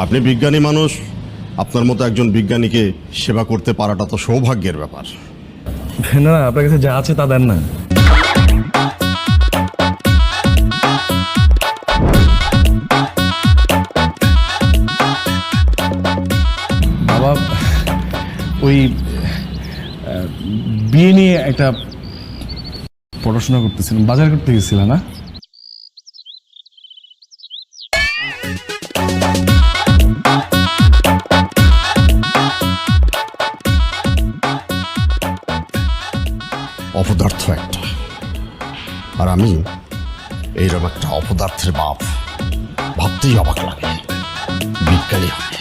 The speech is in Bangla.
আপনি বিজ্ঞানী মানুষ, আপনার মতো একজন বিজ্ঞানীকে সেবা করতে পারাটা তো সৌভাগ্যের ব্যাপার। না না, আপনার কাছে যা আছে তা দেন না। বাবা ওই বিয়ে নিয়ে একটা পড়াশোনা করতেছিলাম, বাজার করতে গেছিলাম না? অপদার্থ একটা, আর আমি এইরকম একটা অপদার্থের বাপ, ভাবতেই অবাক লাগে। বিজ্ঞানী হবে।